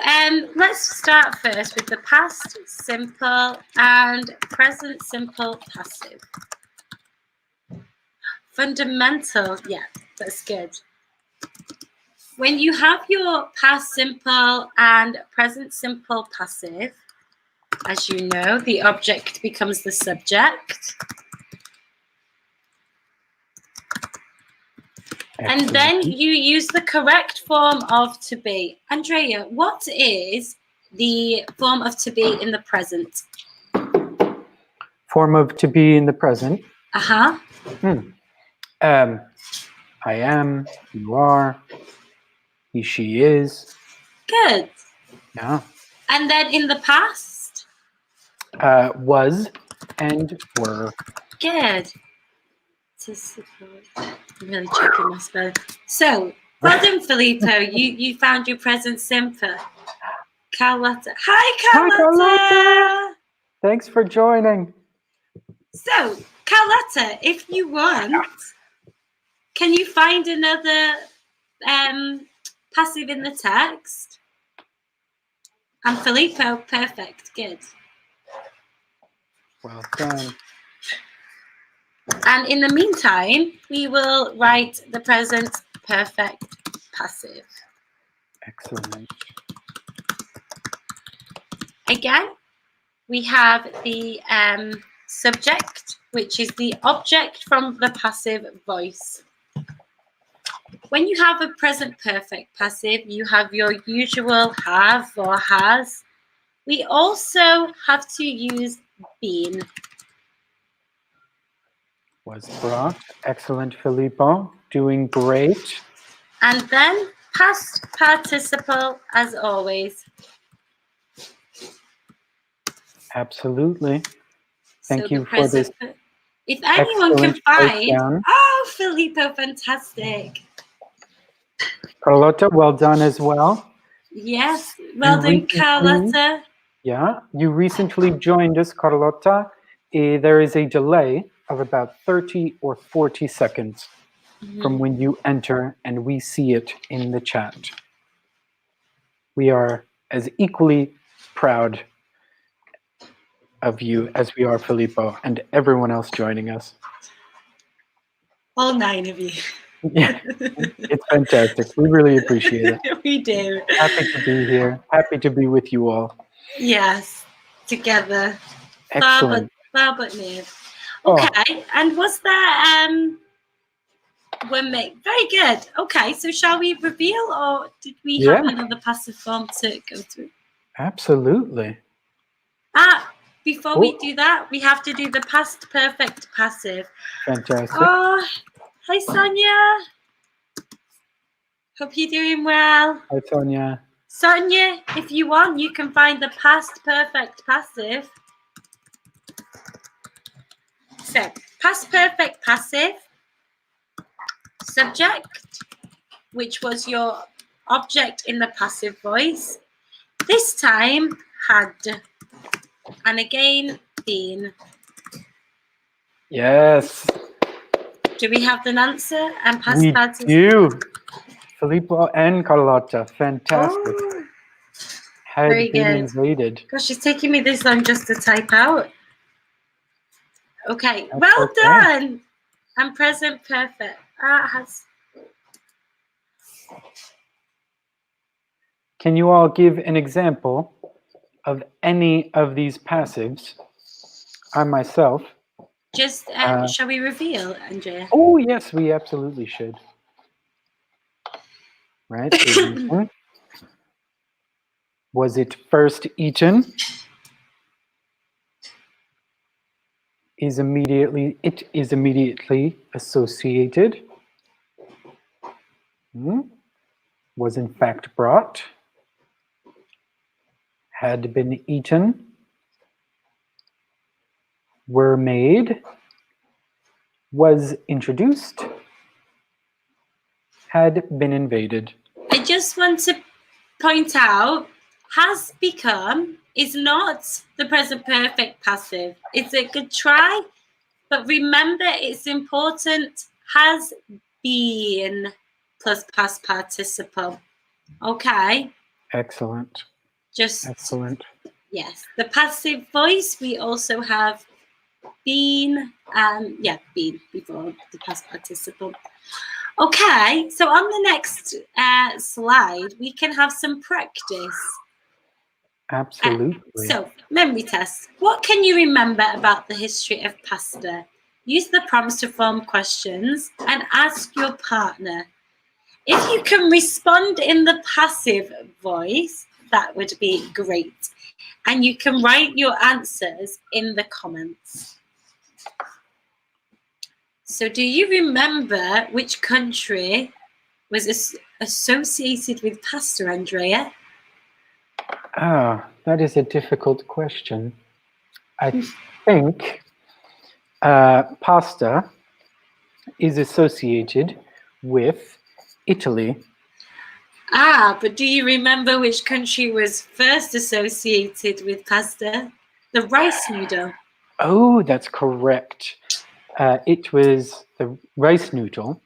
[SPEAKER 2] let's start first with the past simple and present simple passive. Fundamental, yeah, that's good. When you have your past simple and present simple passive, as you know, the object becomes the subject. And then
[SPEAKER 1] Excellent.
[SPEAKER 2] you use the correct form of to be. Andrea, what is the form of to be in the present?
[SPEAKER 1] Form of to be in the present.
[SPEAKER 2] Uh-huh.
[SPEAKER 1] I am, you are, he, she is.
[SPEAKER 2] Good.
[SPEAKER 1] Yeah.
[SPEAKER 2] And then in the past?
[SPEAKER 1] Was and were.
[SPEAKER 2] Good. I'm really checking my spelling. So, well done, Filippo. You found your present simple. Carlotta. Hi,
[SPEAKER 1] Hi,
[SPEAKER 2] Carlotta.
[SPEAKER 1] Carlotta. Thanks for joining.
[SPEAKER 2] So, Carlotta, if you want, can you find another passive in the text? And Filippo, perfect, good.
[SPEAKER 1] Well done.
[SPEAKER 2] And in the meantime, we will write the present perfect passive.
[SPEAKER 1] Excellent.
[SPEAKER 2] Again, we have the subject, which is the object from the passive voice. When you have a present perfect passive, you have your usual have or has. We also have to use been.
[SPEAKER 1] Was brought. Excellent, Filippo. Doing great.
[SPEAKER 2] And then past participle, as always.
[SPEAKER 1] Absolutely. Thank you for this.
[SPEAKER 2] If anyone can
[SPEAKER 1] excellent
[SPEAKER 2] find,
[SPEAKER 1] breakdown.
[SPEAKER 2] oh, Filippo, fantastic.
[SPEAKER 1] Carlotta, well done as well.
[SPEAKER 2] Yes, well done, Carlotta.
[SPEAKER 1] Yeah, you recently joined us, Carlotta. There is a delay of about 30 or 40 seconds from when you enter and we see it in the chat. We are as equally proud of you as we are Filippo and everyone else joining us.
[SPEAKER 2] All 9 of you.
[SPEAKER 1] Yeah, it's fantastic. We really appreciate it.
[SPEAKER 2] We do.
[SPEAKER 1] Happy to be here. Happy to be with you all.
[SPEAKER 2] Yes, together.
[SPEAKER 1] Excellent.
[SPEAKER 2] Far but near. Okay, and was there very good. Okay, so shall we reveal or did we have another passive form to go through?
[SPEAKER 1] Absolutely.
[SPEAKER 2] Before we do that, we have to do the past perfect passive.
[SPEAKER 1] Fantastic.
[SPEAKER 2] Oh, hi Sonia. Hope you're doing well.
[SPEAKER 1] Hi Sonia.
[SPEAKER 2] Sonia, if you want, you can find the past perfect passive. So, past perfect passive, subject, which was your object in the passive voice. This time, had. And again, been.
[SPEAKER 1] Yes.
[SPEAKER 2] Do we have an answer? And past
[SPEAKER 1] we
[SPEAKER 2] participle?
[SPEAKER 1] do. Filippo and Carlotta. Fantastic.
[SPEAKER 2] Oh,
[SPEAKER 1] Had
[SPEAKER 2] very
[SPEAKER 1] been
[SPEAKER 2] good.
[SPEAKER 1] invaded.
[SPEAKER 2] Gosh, it's taking me this long just to type out. Okay,
[SPEAKER 1] That's
[SPEAKER 2] well
[SPEAKER 1] okay.
[SPEAKER 2] done. And present perfect.
[SPEAKER 1] Can you all give an example of any of these passives? I myself
[SPEAKER 2] Just shall we reveal, Andrea?
[SPEAKER 1] Oh, yes, we absolutely should. Right? Was it first eaten? It is immediately associated. Was in fact brought. Had been eaten. Were made. Was introduced. Had been invaded.
[SPEAKER 2] I just want to point out, has become is not the present perfect passive. It's a good try, but remember it's important. Has been plus past participle. Okay?
[SPEAKER 1] Excellent.
[SPEAKER 2] Just
[SPEAKER 1] Excellent.
[SPEAKER 2] yes. The passive voice, we also have been, been before the past participle. Okay, so on the next slide, we can have some practice.
[SPEAKER 1] Absolutely.
[SPEAKER 2] So, memory test. What can you remember about the history of pasta? Use the prompts to form questions and ask your partner. If you can respond in the passive voice, that would be great. And you can write your answers in the comments. So do you remember which country was associated with pasta, Andrea?
[SPEAKER 1] That is a difficult question. I think pasta is associated with Italy.
[SPEAKER 2] But do you remember which country was first associated with pasta? The rice noodle.
[SPEAKER 1] Oh, that's correct. It was the rice noodle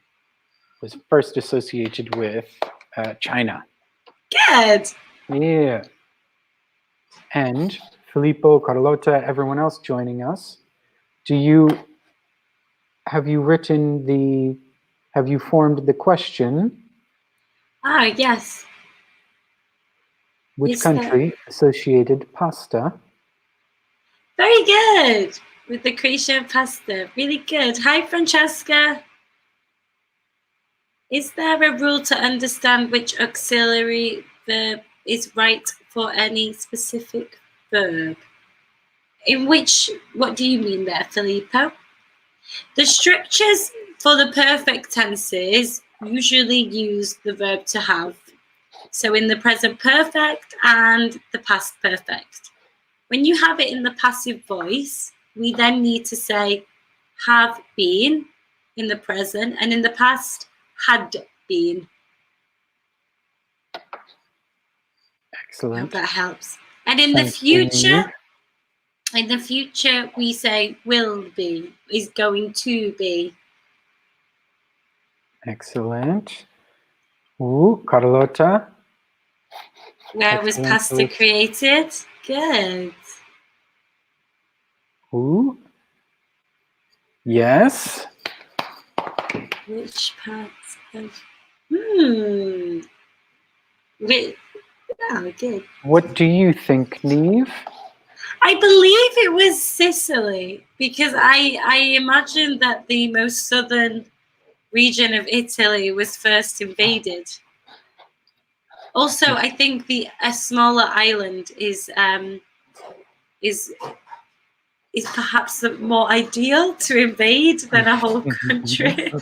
[SPEAKER 1] was first associated with China.
[SPEAKER 2] Good.
[SPEAKER 1] Yeah. And Filippo, Carlotta, everyone else joining us, have you formed the question?
[SPEAKER 2] Yes.
[SPEAKER 1] Which country associated pasta?
[SPEAKER 2] Very good. With the creation of pasta. Really good. Hi, Francesca. Is there a rule to understand which auxiliary verb is right for any specific verb? What do you mean there, Filippo? The structures for the perfect tenses usually use the verb to have. So in the present perfect and the past perfect. When you have it in the passive voice, we then need to say have been in the present, and in the past had been.
[SPEAKER 1] Excellent.
[SPEAKER 2] I hope that helps. And in the future, we say will be, is going to be.
[SPEAKER 1] Excellent. Ooh, Carlotta.
[SPEAKER 2] Where was pasta created? Good.
[SPEAKER 1] Ooh. Yes.
[SPEAKER 2] Which parts of... good.
[SPEAKER 1] What do you think, Neve?
[SPEAKER 2] I believe it was Sicily, because I imagine that the most southern region of Italy was first invaded. Also, I think a smaller island is perhaps more ideal to invade than a whole country.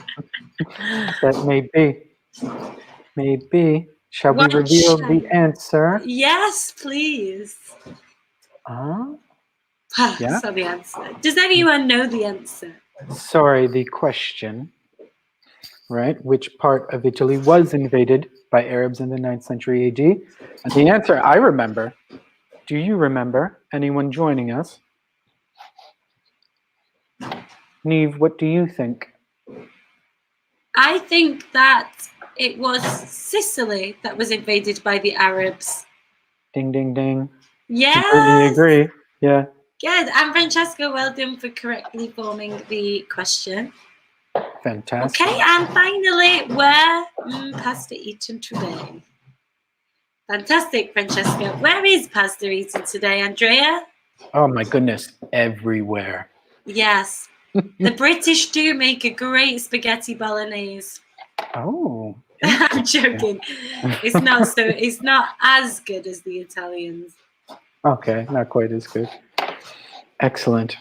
[SPEAKER 1] That may be. Maybe. Shall we reveal the answer?
[SPEAKER 2] Yes, please.
[SPEAKER 1] Yeah.
[SPEAKER 2] So the answer. Does anyone know the answer?
[SPEAKER 1] Sorry, the question. Right? Which part of Italy was invaded by Arabs in the 9th century AD? And the answer I remember. Do you remember? Anyone joining us? Neve, what do you think?
[SPEAKER 2] I think that it was Sicily that was invaded by the Arabs.
[SPEAKER 1] Ding, ding, ding.
[SPEAKER 2] Yes.
[SPEAKER 1] Completely agree. Yeah.
[SPEAKER 2] Good. And Francesca, well done for correctly forming the question.
[SPEAKER 1] Fantastic.
[SPEAKER 2] Okay, and finally, where pasta eaten today? Fantastic, Francesca. Where is pasta eaten today, Andrea?
[SPEAKER 1] Oh my goodness, everywhere.
[SPEAKER 2] Yes. The British do make a great spaghetti bolognese.
[SPEAKER 1] Oh,
[SPEAKER 2] I'm joking. It's not as good as the Italians.
[SPEAKER 1] okay, not quite as good. Excellent.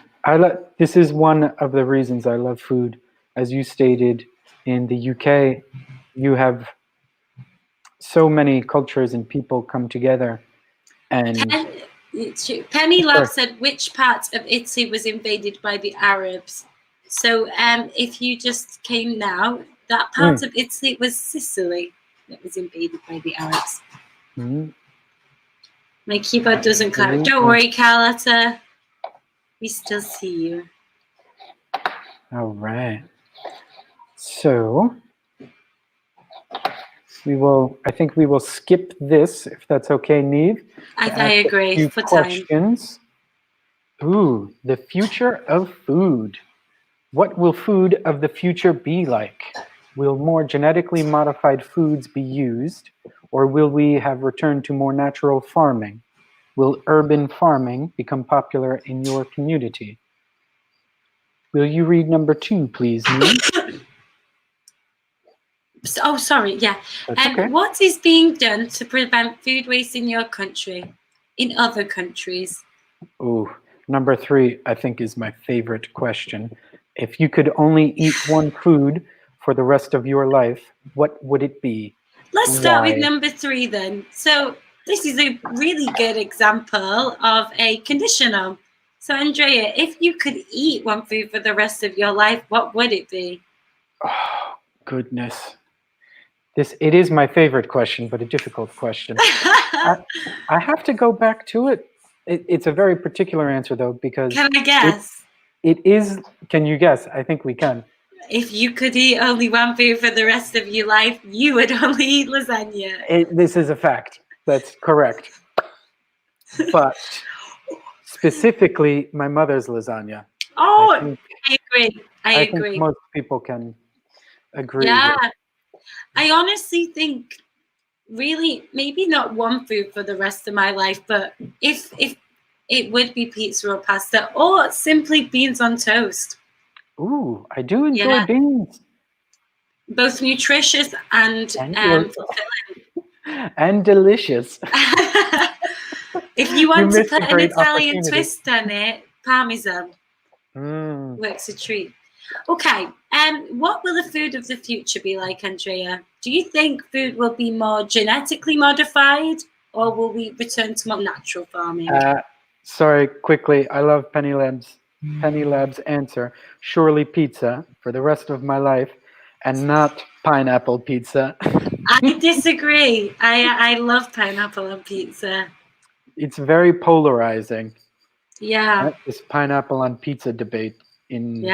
[SPEAKER 1] This is one of the reasons I love food. As you stated, in the UK, you have so many cultures and people come together. And
[SPEAKER 2] Penny Lab
[SPEAKER 1] sorry.
[SPEAKER 2] said which part of Italy was invaded by the Arabs. So if you just came now, that part of Italy was Sicily that was invaded by the Arabs.
[SPEAKER 1] Mm.
[SPEAKER 2] My keyboard doesn't clap. Don't worry, Carlotta. We still see you.
[SPEAKER 1] All right. So I think we will skip this, if that's okay, Neve.
[SPEAKER 2] I agree.
[SPEAKER 1] Few
[SPEAKER 2] For
[SPEAKER 1] questions.
[SPEAKER 2] time.
[SPEAKER 1] Ooh, the future of food. What will food of the future be like? Will more genetically modified foods be used, or will we have returned to more natural farming? Will urban farming become popular in your community? Will you read number 2, please, Neve?
[SPEAKER 2] Oh, sorry. Yeah.
[SPEAKER 1] That's okay.
[SPEAKER 2] What is being done to prevent food waste in your country, in other countries?
[SPEAKER 1] Ooh, number 3, I think, is my favorite question. If you could only eat one food for the rest of your life, what would it be?
[SPEAKER 2] Let's start with
[SPEAKER 1] Why?
[SPEAKER 2] number 3 then. So this is a really good example of a conditional. So Andrea, if you could eat one food for the rest of your life, what would it be?
[SPEAKER 1] Oh, goodness. It is my favorite question, but a difficult question. I have to go back to it. It's a very particular answer, though, because
[SPEAKER 2] Can I guess?
[SPEAKER 1] it is. Can you guess? I think we can.
[SPEAKER 2] If you could eat only one food for the rest of your life, you would only eat lasagna.
[SPEAKER 1] This is a fact. That's correct. But specifically, my mother's lasagna.
[SPEAKER 2] Oh, I agree. I
[SPEAKER 1] think
[SPEAKER 2] agree.
[SPEAKER 1] most people can agree
[SPEAKER 2] Yeah.
[SPEAKER 1] with.
[SPEAKER 2] I honestly think really maybe not one food for the rest of my life, but if it would be pizza or pasta or simply beans on toast.
[SPEAKER 1] Ooh, I do enjoy beans.
[SPEAKER 2] Both nutritious and fulfilling.
[SPEAKER 1] And delicious.
[SPEAKER 2] If you want to
[SPEAKER 1] missed
[SPEAKER 2] put
[SPEAKER 1] a
[SPEAKER 2] an
[SPEAKER 1] great
[SPEAKER 2] Italian
[SPEAKER 1] opportunity.
[SPEAKER 2] twist on it, parmesan works a treat. Okay, what will the food of the future be like, Andrea? Do you think food will be more genetically modified, or will we return to more natural farming?
[SPEAKER 1] Sorry, quickly. I love Penny Lab's answer. Surely pizza for the rest of my life, and not pineapple pizza.
[SPEAKER 2] I disagree. I love pineapple on pizza.
[SPEAKER 1] It's very polarizing.
[SPEAKER 2] Yeah.
[SPEAKER 1] This pineapple on pizza debate in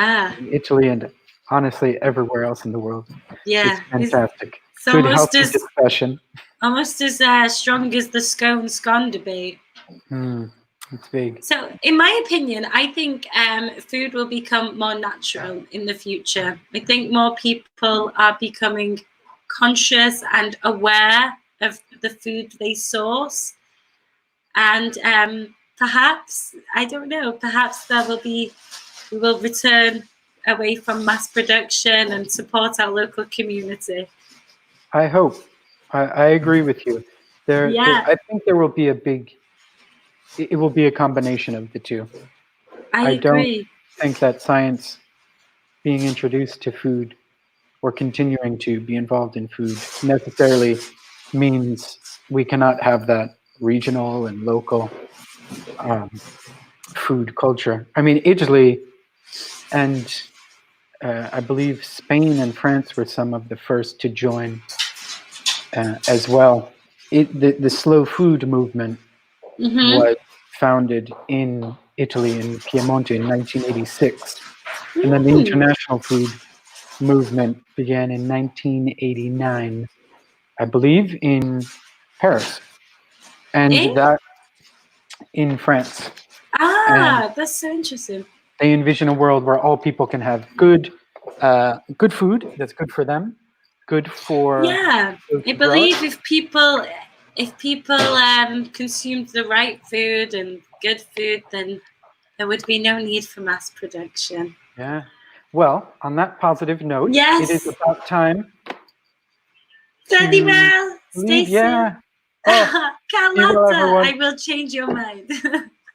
[SPEAKER 1] Italy and honestly everywhere else in the world.
[SPEAKER 2] Yeah.
[SPEAKER 1] It's fantastic.
[SPEAKER 2] It's
[SPEAKER 1] Good, healthy discussion.
[SPEAKER 2] Almost as strong as the scone debate.
[SPEAKER 1] It's big.
[SPEAKER 2] So, in my opinion, I think food will become more natural in the future. I think more people are becoming conscious and aware of the food they source. And perhaps, I don't know, perhaps we will return away from mass production and support our local community.
[SPEAKER 1] I hope. I agree with you. I think there will be it will be a combination of the two.
[SPEAKER 2] I agree.
[SPEAKER 1] Don't think that science being introduced to food or continuing to be involved in food necessarily means we cannot have that regional and local food culture. I mean, Italy and I believe Spain and France were some of the first to join as well. The slow food movement was founded in Italy, in Piemonte, in 1986. And then the international food movement began in 1989, I believe, in Paris. And that in France.
[SPEAKER 2] That's so interesting.
[SPEAKER 1] They envision a world where all people can have good food that's good for them, good for
[SPEAKER 2] I believe if people consumed the right food and good food, then there would be no need for mass production.
[SPEAKER 1] Yeah. Well, on that positive note, it is
[SPEAKER 2] Yes.
[SPEAKER 1] about time
[SPEAKER 2] Very
[SPEAKER 1] to
[SPEAKER 2] well. Stay
[SPEAKER 1] leave.
[SPEAKER 2] safe.
[SPEAKER 1] Yeah. Oh, be well,
[SPEAKER 2] Carlotta,
[SPEAKER 1] everyone.
[SPEAKER 2] I will change your mind.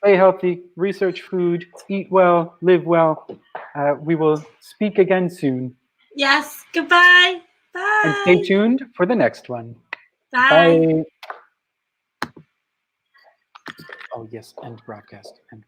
[SPEAKER 1] Stay healthy, research food, eat well, live well. We will speak again soon.
[SPEAKER 2] Yes. Goodbye.
[SPEAKER 1] And stay
[SPEAKER 2] Bye.
[SPEAKER 1] tuned for the next one.
[SPEAKER 2] Bye.
[SPEAKER 1] Bye. Oh, yes. End broadcast. End broadcast.